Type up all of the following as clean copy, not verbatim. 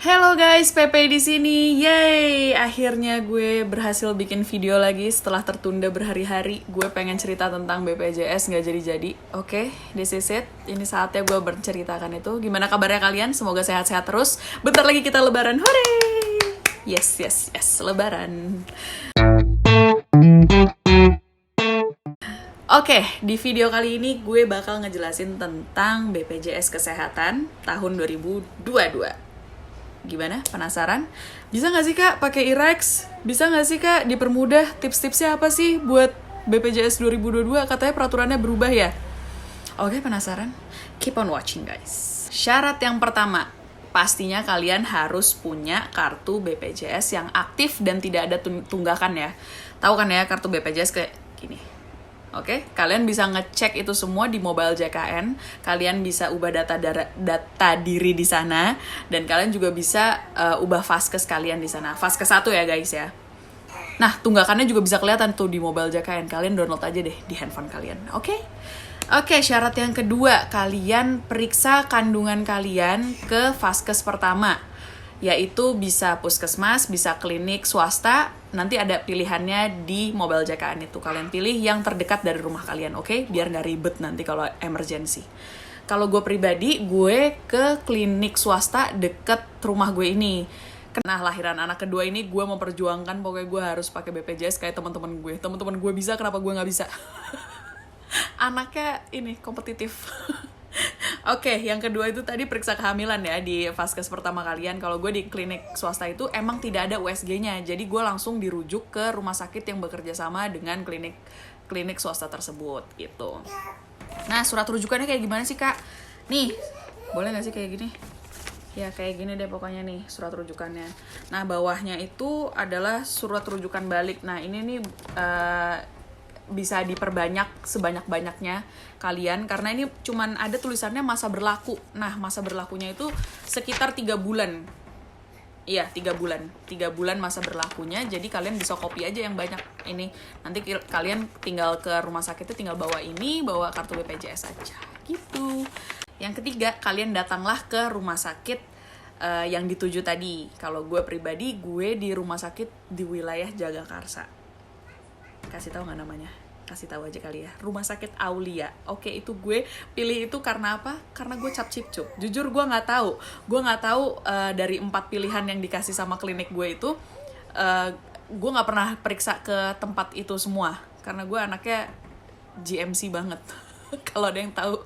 Hello guys, Pepe di sini. Yeay, akhirnya gue berhasil bikin video lagi setelah tertunda berhari-hari. Gue pengen cerita tentang BPJS nggak jadi-jadi. Oke, this is it. Ini saatnya gue berceritakan itu. Gimana kabarnya kalian? Semoga sehat-sehat terus. Bentar lagi kita lebaran. Hore! Yes, lebaran. Oke, di video kali ini gue bakal ngejelasin tentang BPJS Kesehatan tahun 2022. Gimana? Penasaran? Bisa nggak sih Kak pakai IREX? Bisa nggak sih Kak dipermudah? Tips-tipsnya apa sih buat BPJS 2022? Katanya peraturannya berubah ya? Oke, penasaran? Keep on watching guys. Syarat yang pertama, pastinya kalian harus punya kartu BPJS yang aktif dan tidak ada tunggakan ya. Tahu kan ya kartu BPJS kayak gini. Oke, kalian bisa ngecek itu semua di mobile JKN. Kalian bisa ubah data diri di sana, dan kalian juga bisa ubah Vaskes kalian di sana. Vaskes 1 ya guys ya. Nah, tunggakannya juga bisa kelihatan tuh di mobile JKN. Kalian download aja deh di handphone kalian. Oke, syarat yang kedua, kalian periksa kandungan kalian ke Vaskes pertama. Yaitu bisa puskesmas, bisa klinik swasta, nanti ada pilihannya di mobile JKN itu. Kalian pilih yang terdekat dari rumah kalian, oke? Biar nggak ribet nanti kalau emergency. Kalau gue pribadi, gue ke klinik swasta deket rumah gue ini. Nah, lahiran anak kedua ini gue memperjuangkan pokoknya gue harus pakai BPJS kayak teman-teman gue. Teman-teman gue bisa, kenapa gue nggak bisa? Anaknya ini kompetitif. Oke, yang kedua itu tadi periksa kehamilan ya di Vaskes pertama kalian. Kalau gue di klinik swasta itu emang tidak ada USG-nya, jadi gue langsung dirujuk ke rumah sakit yang bekerja sama dengan klinik swasta tersebut gitu. Nah, surat rujukannya kayak gimana sih Kak? Nih, boleh nggak sih kayak gini? Ya kayak gini deh pokoknya nih surat rujukannya. Nah, bawahnya itu adalah surat rujukan balik. Nah, ini nih bisa diperbanyak sebanyak-banyaknya kalian, karena ini cuman ada tulisannya masa berlaku. Nah, masa berlakunya itu sekitar 3 bulan. Iya, 3 bulan. 3 bulan masa berlakunya, jadi kalian bisa copy aja yang banyak ini. Nanti kalian tinggal ke rumah sakitnya, tinggal bawa kartu BPJS aja. Gitu. Yang ketiga, kalian datanglah ke rumah sakit yang dituju tadi. Kalau gue pribadi, gue di rumah sakit di wilayah Jagakarsa. Kasih tahu nggak namanya? Kasih tahu aja kali ya. Rumah Sakit Aulia. Oke, itu gue pilih itu karena apa? Karena gue cap cip cup. Jujur gue nggak tahu. Gue nggak tahu dari 4 pilihan yang dikasih sama klinik gue itu, gue nggak pernah periksa ke tempat itu semua. Karena gue anaknya GMC banget. Kalau ada yang tahu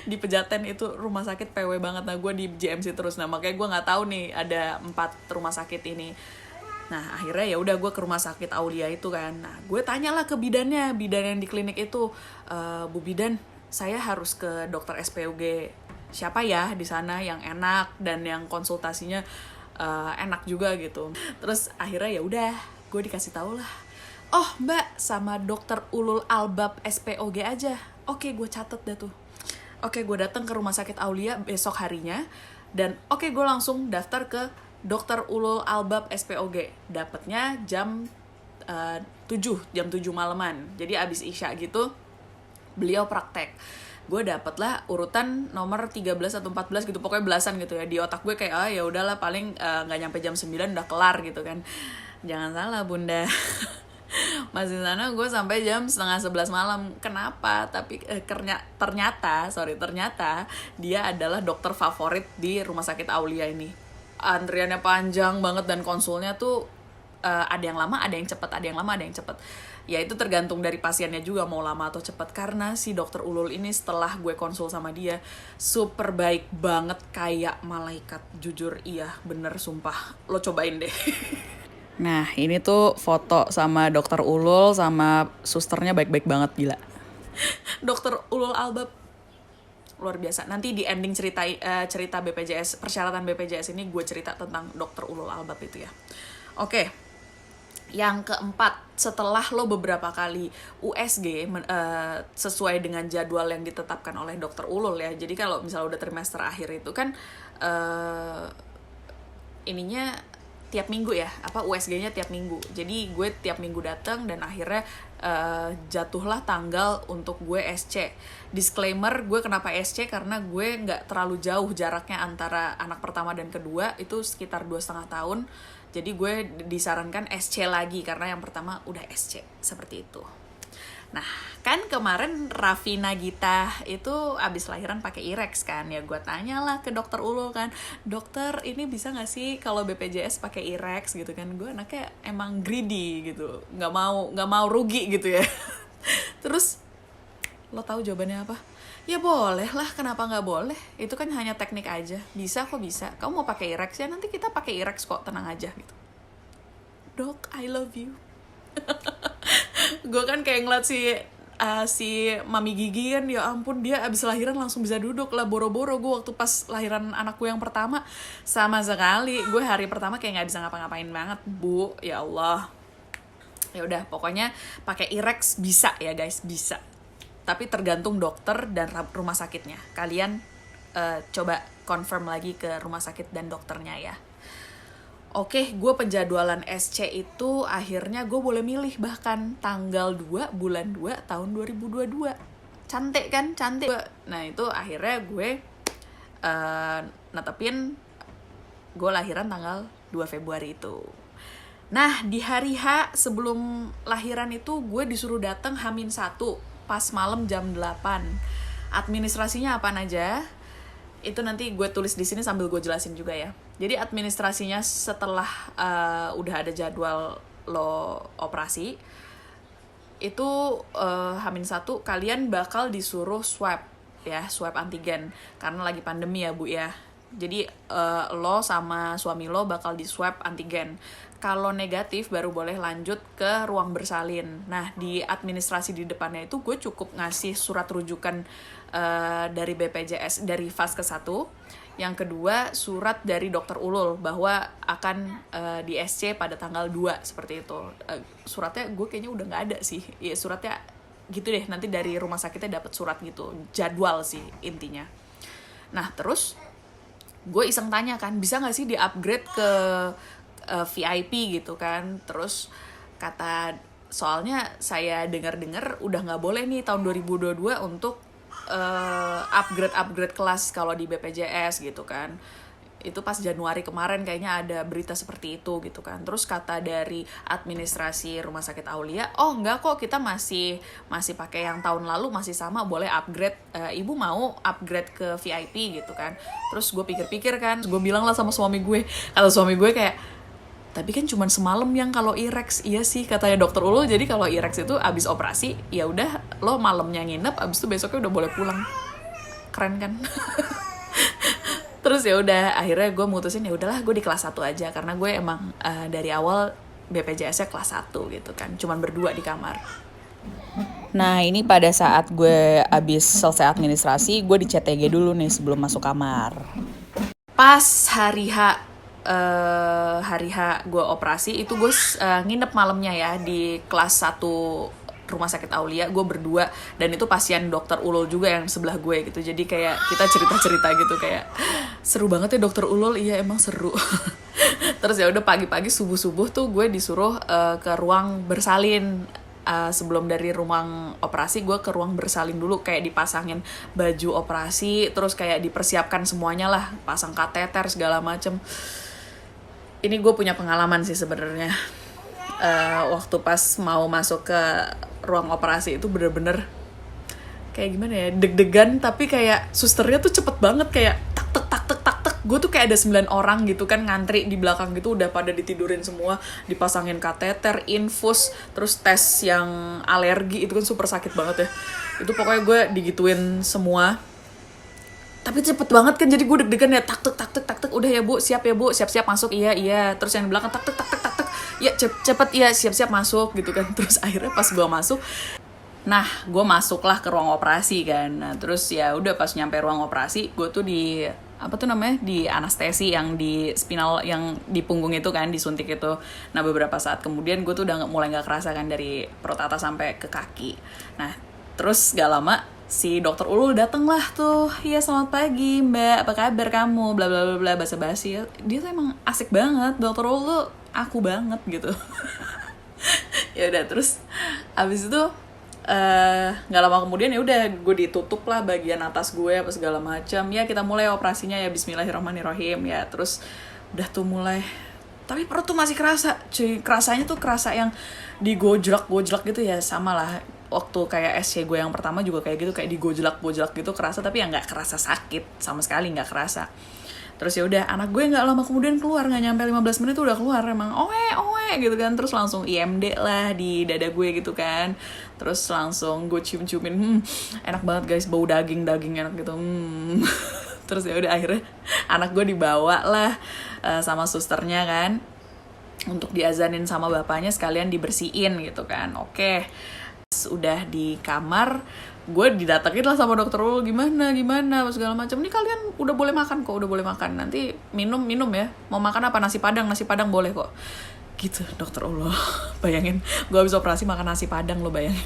di Pejaten itu rumah sakit PW banget. Nah, gue di GMC terus. Nah, makanya gue nggak tahu nih ada 4 rumah sakit ini. Nah, akhirnya ya udah gue ke rumah sakit Aulia itu kan. Nah, gue tanyalah ke bidan yang di klinik itu, Bu Bidan, saya harus ke dokter SPOG siapa ya di sana yang enak dan yang konsultasinya enak juga gitu. Terus akhirnya ya udah gue dikasih tahu lah. Oh, Mbak, sama dokter Ulul Albab SPOG aja. Oke, gue catet dah tuh. Oke, gue datang ke rumah sakit Aulia besok harinya, dan oke, gue langsung daftar ke Dokter Ulul Albab SPOG. Dapatnya jam 7 malaman. Jadi abis Isya gitu beliau praktek. Gue dapet lah urutan nomor 13 atau 14 gitu, pokoknya belasan gitu ya. Di otak gue kayak ya udahlah paling nggak nyampe jam 9 udah kelar gitu kan. Jangan salah Bunda. Masih sana gue sampai jam 10:30 malam. Kenapa? Tapi ternyata dia adalah dokter favorit di rumah sakit Aulia ini. Antriannya panjang banget dan konsulnya tuh ada yang lama, ada yang cepet, ada yang lama, ada yang cepet. Ya itu tergantung dari pasiennya juga mau lama atau cepet. Karena si dokter Ulul ini setelah gue konsul sama dia super baik banget, kayak malaikat. Jujur iya bener sumpah, lo cobain deh. Nah, ini tuh foto sama dokter Ulul sama susternya baik-baik banget, gila. Dokter Ulul Albab luar biasa. Nanti di ending cerita BPJS, persyaratan BPJS ini gue cerita tentang dokter Ulul Albab itu ya. Oke. Yang keempat, setelah lo beberapa kali USG sesuai dengan jadwal yang ditetapkan oleh dokter Ulul ya. Jadi kalau misalnya udah trimester akhir itu kan ininya tiap minggu ya, USG-nya tiap minggu. Jadi gue tiap minggu datang dan akhirnya jatuhlah tanggal untuk gue SC. Disclaimer, gue kenapa SC karena gue nggak terlalu jauh jaraknya antara anak pertama dan kedua, itu sekitar 2,5 tahun. Jadi gue disarankan SC lagi karena yang pertama udah SC, seperti itu. Nah, kan kemarin Raffi Nagita itu abis lahiran pakai IREX kan, ya gue tanyalah ke dokter Ulul kan, dokter ini bisa nggak sih kalau BPJS pakai IREX gitu kan, gue anaknya emang greedy gitu, nggak mau rugi gitu ya. Terus lo tahu jawabannya apa? Ya boleh lah, kenapa nggak boleh? Itu kan hanya teknik aja, bisa kok bisa. Kamu mau pakai IREX ya, nanti kita pakai IREX kok, tenang aja gitu. Dok, I love you. Gue kan kayak ngeliat si Mami Gigi kan, ya ampun, dia abis lahiran langsung bisa duduk lah. Boro-boro gue waktu pas lahiran anak gue yang pertama sama sekali, gue hari pertama kayak nggak bisa ngapa-ngapain banget, Bu, ya Allah. Ya udah, pokoknya pakai IREX bisa ya guys, bisa, tapi tergantung dokter dan rumah sakitnya. Kalian coba confirm lagi ke rumah sakit dan dokternya ya. Oke, gue penjadwalan SC itu akhirnya gue boleh milih bahkan tanggal 2 bulan 2 tahun 2022. Cantik kan? Cantik. Nah itu akhirnya gue netepin gue lahiran tanggal 2 Februari itu. Nah di hari H sebelum lahiran itu gue disuruh datang H-1 pas malam jam 8. Administrasinya apaan aja? Itu nanti gue tulis di sini sambil gue jelasin juga ya. Jadi administrasinya setelah udah ada jadwal lo operasi, itu H-1 kalian bakal disuruh swab ya, swab antigen karena lagi pandemi ya Bu ya. Jadi lo sama suami lo bakal di swab antigen. Kalau negatif baru boleh lanjut ke ruang bersalin. Nah di administrasi di depannya itu gue cukup ngasih surat rujukan dari BPJS, dari Vaskes 1. Yang kedua, surat dari dokter Ulul bahwa akan di SC pada tanggal 2, seperti itu. Suratnya gue kayaknya udah gak ada sih. Ya, suratnya gitu deh, nanti dari rumah sakitnya dapat surat gitu. Jadwal sih intinya. Nah, terus gue iseng tanya kan, bisa gak sih di-upgrade ke VIP gitu kan. Terus kata, soalnya saya dengar-dengar udah gak boleh nih tahun 2022 untuk upgrade kelas kalau di BPJS gitu kan. Itu pas Januari kemarin kayaknya ada berita seperti itu gitu kan. Terus kata dari administrasi Rumah Sakit Aulia, oh enggak kok, kita masih pakai yang tahun lalu, masih sama, boleh upgrade. Ibu mau upgrade ke VIP gitu kan. Terus gue pikir-pikir kan, gue bilang lah sama suami gue. Kata suami gue kayak, tapi kan cuma semalam yang kalau IREX. Iya sih katanya dokter Ulul, jadi kalau IREX itu abis operasi ya udah lo malamnya nginep, abis itu besoknya udah boleh pulang. Keren kan? Terus ya udah akhirnya gue mutusin ya udahlah gue di kelas 1 aja karena gue emang dari awal BPJS-nya kelas 1 gitu kan, cuman berdua di kamar. Nah ini pada saat gue abis selesai administrasi, gue di CTG dulu nih sebelum masuk kamar. Pas hari H gue operasi itu gue nginep malamnya ya di kelas 1 Rumah Sakit Aulia, gue berdua, dan itu pasien dokter Ulul juga yang sebelah gue gitu. Jadi kayak kita cerita-cerita gitu, kayak seru banget ya dokter Ulul. Iya emang seru. Terus ya udah pagi-pagi subuh-subuh tuh gue disuruh ke ruang bersalin. Sebelum dari ruang operasi gue ke ruang bersalin dulu, kayak dipasangin baju operasi, terus kayak dipersiapkan semuanya lah, pasang kateter segala macem. Ini gue punya pengalaman sih sebenarnya. Waktu pas mau masuk ke ruang operasi itu bener-bener kayak gimana ya, deg-degan, tapi kayak susternya tuh cepet banget, kayak tak. Gue tuh kayak ada 9 orang gitu kan ngantri di belakang gitu, udah pada ditidurin semua, dipasangin kateter, infus, terus tes yang alergi, itu kan super sakit banget ya. Itu pokoknya gue digituin semua. Tapi cepet banget kan, jadi gue deg-degan ya, tak, udah ya Bu, siap ya Bu, siap-siap masuk, iya. Terus yang di belakang tak, ya cepet ya, siap-siap masuk gitu kan. Terus akhirnya pas gue masuk, nah gue masuklah ke ruang operasi kan. Nah terus ya udah pas nyampe ruang operasi, gue tuh di di anestesi yang di spinal, yang di punggung itu kan, disuntik itu. Nah beberapa saat kemudian gue tuh udah mulai nggak kerasa kan dari perut atas sampai ke kaki. Nah terus gak lama si dokter Ulul dateng lah tuh, iya selamat pagi mbak, apa kabar kamu, bla bla bla bla, basa-basi. Dia tuh emang asik banget, dokter Ulul tuh aku banget gitu. Ya udah, terus abis itu nggak lama kemudian ya udah gue ditutup lah bagian atas gue apa segala macam, ya kita mulai operasinya ya, Bismillahirrahmanirrahim ya. Terus udah tuh mulai, tapi perut tuh masih kerasa cuy, kerasanya tuh kerasa yang digojlak gitu ya, sama lah waktu kayak SC gue yang pertama juga kayak gitu, kayak digojlak gitu kerasa, tapi ya nggak kerasa sakit sama sekali, nggak kerasa. Terus ya udah, anak gue nggak lama kemudian keluar, nggak nyampe 15 menit tuh udah keluar, emang oe gitu kan. Terus langsung IMD lah di dada gue gitu kan. Terus langsung gue cium-ciumin, enak banget guys, bau daging enak gitu. Terus ya udah, akhirnya anak gue dibawa lah sama susternya kan, untuk diazanin sama bapaknya, sekalian dibersihin gitu kan. Oke, udah di kamar, gue didatengin lah sama dokter Ulul, gimana segala macam. Ini kalian udah boleh makan kok, nanti minum ya, mau makan apa, nasi padang boleh kok gitu dokter Ulul. Bayangin gue habis operasi makan nasi padang, lo bayangin.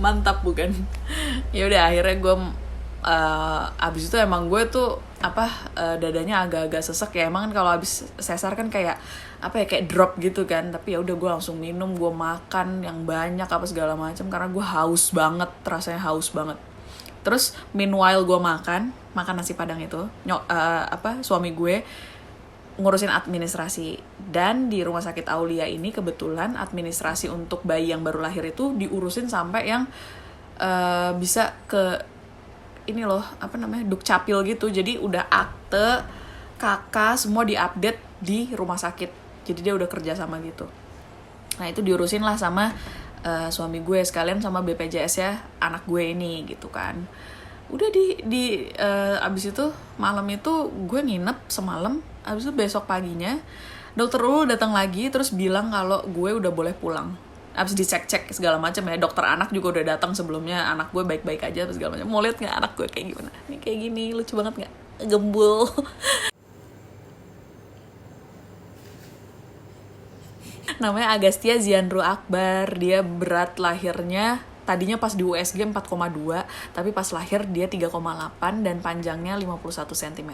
Mantap bukan? Ya udah, akhirnya gue abis itu emang gue tuh dadanya agak-agak sesek ya, emang kan kalau abis sesar kan kayak kayak drop gitu kan. Tapi ya udah, gue langsung minum, gue makan yang banyak apa segala macam karena gue haus banget, rasanya haus banget. Terus meanwhile gue makan nasi padang itu, suami gue ngurusin administrasi. Dan di rumah sakit Aulia ini kebetulan administrasi untuk bayi yang baru lahir itu diurusin sampai yang bisa ke ini loh, dukcapil gitu. Jadi udah akte, kakak semua diupdate di rumah sakit. Jadi dia udah kerja sama gitu. Nah itu diurusin lah sama suami gue, sekalian sama BPJS ya anak gue ini gitu kan. Udah abis itu malam itu gue nginep semalam. Abis itu besok paginya dokter Ulul datang lagi, terus bilang kalau gue udah boleh pulang. Abis dicek segala macam ya, dokter anak juga udah datang sebelumnya, anak gue baik-baik aja segala macam. Mau lihat nggak anak gue kayak gimana? Ini kayak gini, lucu banget nggak? Gembul. Namanya Agastya Zianru Akbar. Dia berat lahirnya tadinya pas di USG 4,2, tapi pas lahir dia 3,8 dan panjangnya 51 cm.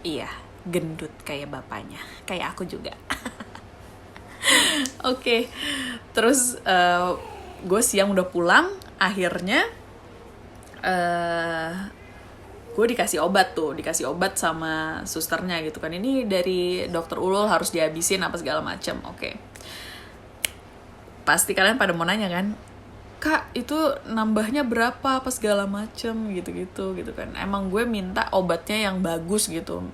Iya, gendut kayak bapaknya, kayak aku juga. Oke. Terus gue siang udah pulang, akhirnya gue dikasih obat sama susternya gitu kan. Ini dari dokter Ulul, harus dihabisin apa segala macam. Oke. Pasti kalian pada mau nanya kan, Kak itu nambahnya berapa apa segala macem gitu kan. Emang gue minta obatnya yang bagus gitu.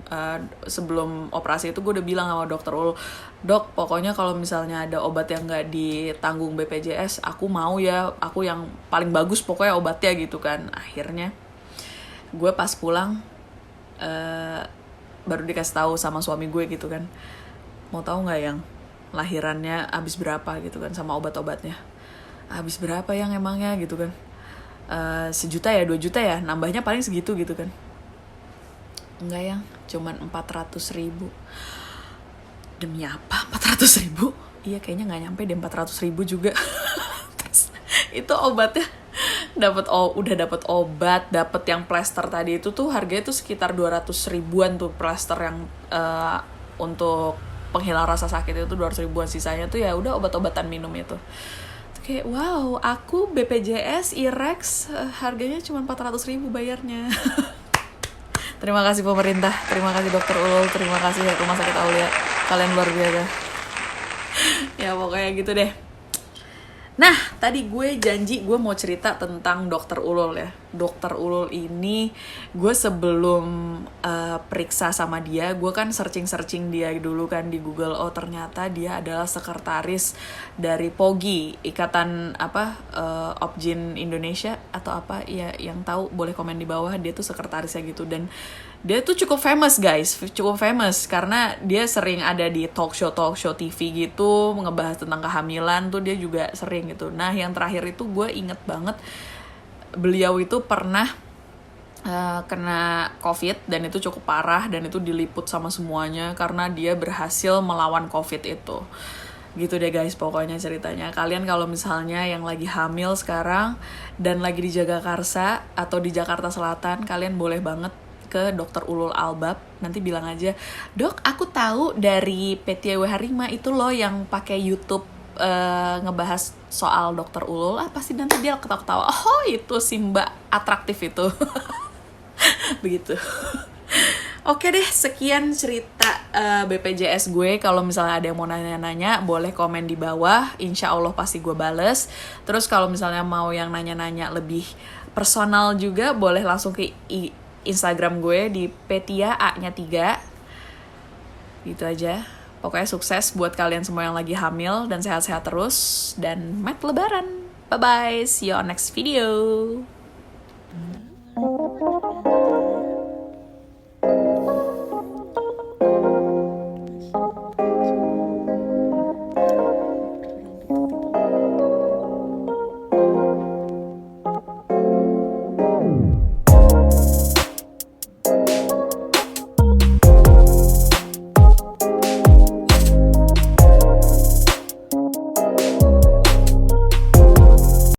Sebelum operasi itu gue udah bilang sama dokter Ulul, dok pokoknya kalau misalnya ada obat yang gak ditanggung BPJS, aku mau ya, aku yang paling bagus pokoknya obatnya gitu kan. Akhirnya gue pas pulang baru dikasih tahu sama suami gue gitu kan, mau tahu nggak yang lahirannya habis berapa gitu kan, sama obat-obatnya habis berapa yang emangnya gitu kan. 1 juta ya, 2 juta ya, nambahnya paling segitu gitu kan. Enggak yang, cuman 400.000. Demi apa 400.000? Iya kayaknya nggak nyampe deh 400.000 juga. Terus itu obatnya udah dapat obat, dapat yang plester tadi itu tuh harganya tuh sekitar 200 ribuan tuh plester yang untuk penghilang rasa sakit itu 200 ribuan, sisanya tuh ya udah obat-obatan minum itu. Kayak wow, aku BPJS IREX harganya cuma 400.000 bayarnya. Terima kasih pemerintah, terima kasih dokter Ulul, terima kasih rumah sakit Aulia, kalian luar biasa. Ya pokoknya gitu deh. Nah, tadi gue janji gue mau cerita tentang dokter Ulul ya. Dokter Ulul ini, gue sebelum periksa sama dia, gue kan searching dia dulu kan di Google. Oh ternyata dia adalah sekretaris dari POGI, Ikatan Opjin Indonesia atau apa ya, yang tahu boleh komen di bawah. Dia tuh sekretarisnya gitu, dan dia tuh cukup famous guys, karena dia sering ada di talk show TV gitu, ngebahas tentang kehamilan tuh dia juga sering gitu. Nah yang terakhir itu gue inget banget, beliau itu pernah kena COVID dan itu cukup parah, dan itu diliput sama semuanya karena dia berhasil melawan COVID itu. Gitu deh guys pokoknya ceritanya. Kalian kalau misalnya yang lagi hamil sekarang dan lagi di Jagakarsa atau di Jakarta Selatan, kalian boleh banget ke Dokter Ulul Albab. Nanti bilang aja, "Dok, aku tahu dari PTW Harima itu loh yang pakai YouTube ngebahas soal Dokter Ulul." Pasti nanti dia ketawa-ketawa, "Oh, itu si Mbak atraktif itu." Begitu. Oke deh, sekian cerita BPJS gue. Kalau misalnya ada yang mau nanya-nanya, boleh komen di bawah. Insya Allah pasti gue bales. Terus kalau misalnya mau yang nanya-nanya lebih personal juga, boleh langsung ke Instagram gue di Petia A-nya 3. Gitu aja. Pokoknya sukses buat kalian semua yang lagi hamil dan sehat-sehat terus. Dan mat lebaran. Bye-bye. See you on next video.